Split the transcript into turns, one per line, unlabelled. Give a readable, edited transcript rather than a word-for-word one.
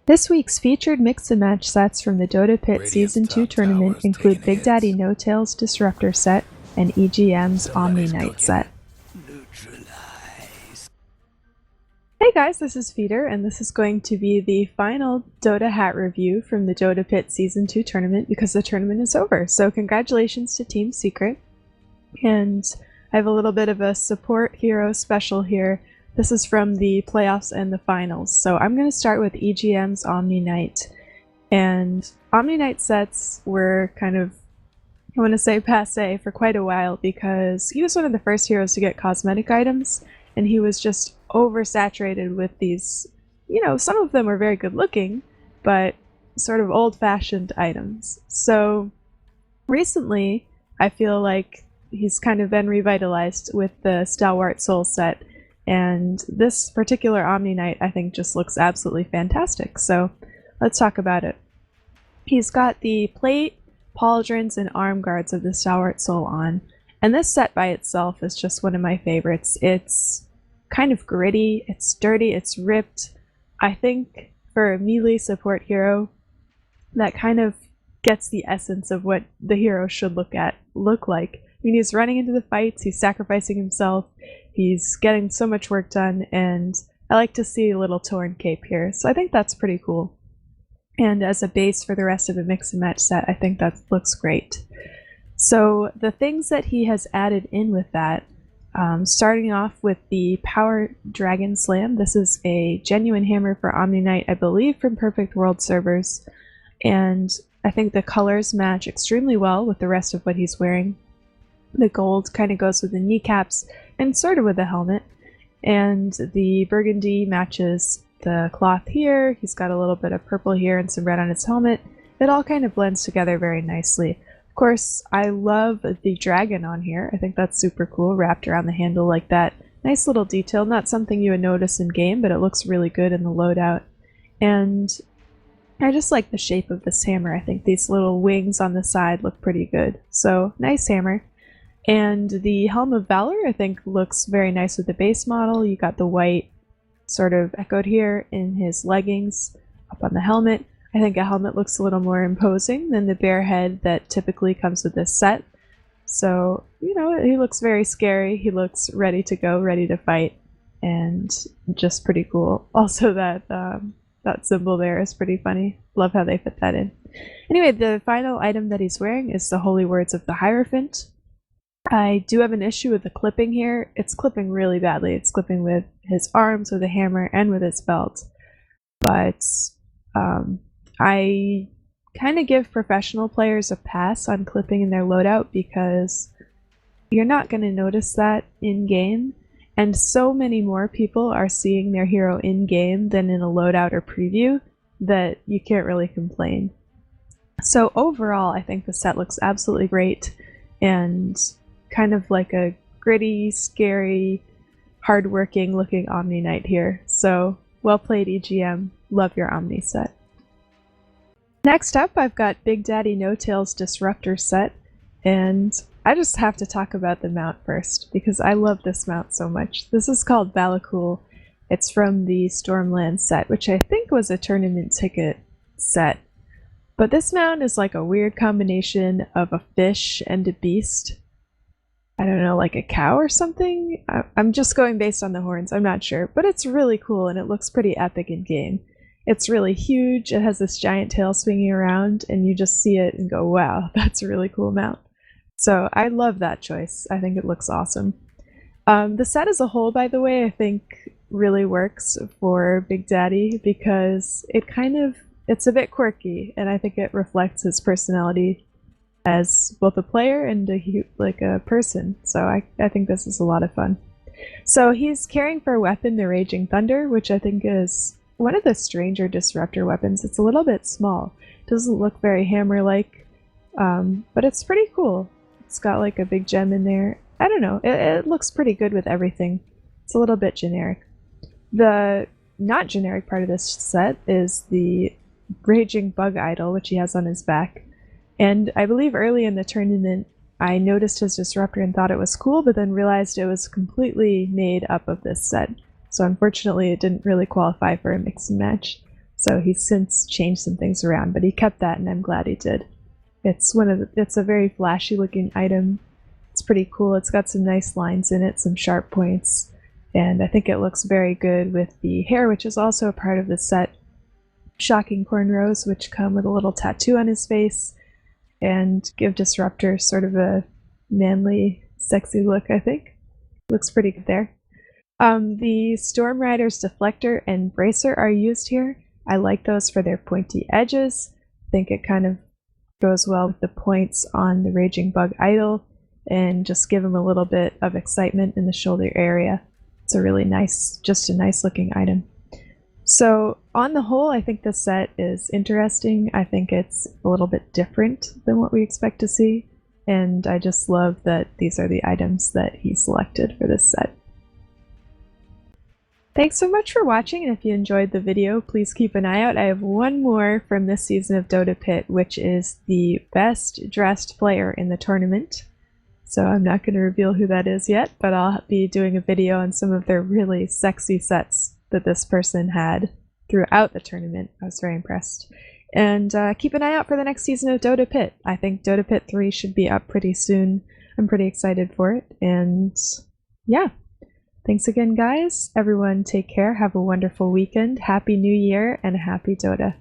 This week's featured mix and match sets from the Dota Pit Season 2 tournament include BigDaddyN0tail's Disruptor set and EGM's Omniknight set. Hey guys, this is Feeder, and this is going to be the final Dota hat review from the Dota Pit Season 2 tournament because the tournament is over. So congratulations to Team Secret. And I have a little bit of a support hero special here. This is from the playoffs and the finals. So I'm going to start with EGM's Omniknight. And Omniknight sets were kind of, I want to say, passe for quite a while because he was one of the first heroes to get cosmetic items, and he was just oversaturated with these, some of them were very good looking, but sort of old-fashioned items. So recently, I feel like he's kind of been revitalized with the Stalwart Soul set. And this particular Omniknight, I think, just looks absolutely fantastic. So let's talk about it. He's got the plate, pauldrons, and arm guards of the Stalwart Soul on. And this set by itself is just one of my favorites. It's kind of gritty, it's dirty, it's ripped. I think for a melee support hero, that kind of gets the essence of what the hero should look like. I mean, he's running into the fights, he's sacrificing himself, he's getting so much work done, and I like to see a little torn cape here, so I think that's pretty cool. And as a base for the rest of the mix and match set, I think that looks great. So the things that he has added in with that, starting off with the Power Dragon Slam. This is a genuine hammer for Omniknight, I believe from Perfect World servers, and I think the colors match extremely well with the rest of what he's wearing. The gold kind of goes with the kneecaps and sort of with the helmet, and the burgundy matches the cloth here. He's got a little bit of purple here and some red on his helmet. It all kind of blends together very nicely. Of course, I love the dragon on here. I think that's super cool, wrapped around the handle like that. Nice little detail, not something you would notice in game, but it looks really good in the loadout. And I just like the shape of this hammer. I think these little wings on the side look pretty good. So, nice hammer. And the Helm of Valor, I think, looks very nice with the base model. You got the white sort of echoed here in his leggings, up on the helmet. I think a helmet looks a little more imposing than the bare head that typically comes with this set. So, he looks very scary. He looks ready to go, ready to fight, and just pretty cool. Also, that symbol there is pretty funny. Love how they fit that in. Anyway, the final item that he's wearing is the Holy Words of the Hierophant. I do have an issue with the clipping here. It's clipping really badly. It's clipping with his arms, with a hammer, and with his belt. But I kind of give professional players a pass on clipping in their loadout because you're not going to notice that in-game. And so many more people are seeing their hero in-game than in a loadout or preview that you can't really complain. So overall, I think the set looks absolutely great and kind of like a gritty, scary, hardworking looking Omniknight here. So well played, EGM. Love your Omni set. Next up, I've got BigDaddyN0tail's Disruptor set, and I just have to talk about the mount first because I love this mount so much. This is called Balacool. It's from the Stormland set, which I think was a tournament ticket set. But this mount is like a weird combination of a fish and a beast. I don't know, like a cow or something? I'm just going based on the horns, I'm not sure. But it's really cool and it looks pretty epic in game. It's really huge, it has this giant tail swinging around, and you just see it and go, wow, that's a really cool mount. So I love that choice. I think it looks awesome. The set as a whole, by the way, I think really works for Big Daddy because it's a bit quirky, and I think it reflects his personality as both a player and a person. So I think this is a lot of fun. So he's carrying for a weapon the Raging Thunder, which I think is one of the stranger Disruptor weapons. It's a little bit small. It doesn't look very hammer-like, but it's pretty cool. It's got like a big gem in there. I don't know, it looks pretty good with everything. It's a little bit generic. The not generic part of this set is the Raging Bug Idol, which he has on his back. And I believe early in the tournament, I noticed his Disruptor and thought it was cool, but then realized it was completely made up of this set. So unfortunately, it didn't really qualify for a mix and match. So he's since changed some things around, but he kept that, and I'm glad he did. It's it's a very flashy looking item. It's pretty cool. It's got some nice lines in it, some sharp points, and I think it looks very good with the hair, which is also a part of the set. Shocking cornrows, which come with a little tattoo on his face, and give Disruptor sort of a manly, sexy look, I think. Looks pretty good there. The Storm Rider's Deflector and Bracer are used here. I like those for their pointy edges. I think it kind of goes well with the points on the Raging Bug Idol, and just give him a little bit of excitement in the shoulder area. It's a really nice, just a nice looking item. So on the whole, I think this set is interesting. I think it's a little bit different than what we expect to see, and I just love that these are the items that he selected for this set. Thanks so much for watching, and if you enjoyed the video, please keep an eye out. I have one more from this season of Dota Pit, which is the best dressed player in the tournament. So I'm not going to reveal who that is yet, but I'll be doing a video on some of their really sexy sets that this person had throughout the tournament. I was very impressed. And keep an eye out for the next season of Dota Pit. I think Dota Pit 3 should be up pretty soon. I'm pretty excited for it. And yeah, thanks again, guys. Everyone take care. Have a wonderful weekend. Happy New Year and happy Dota.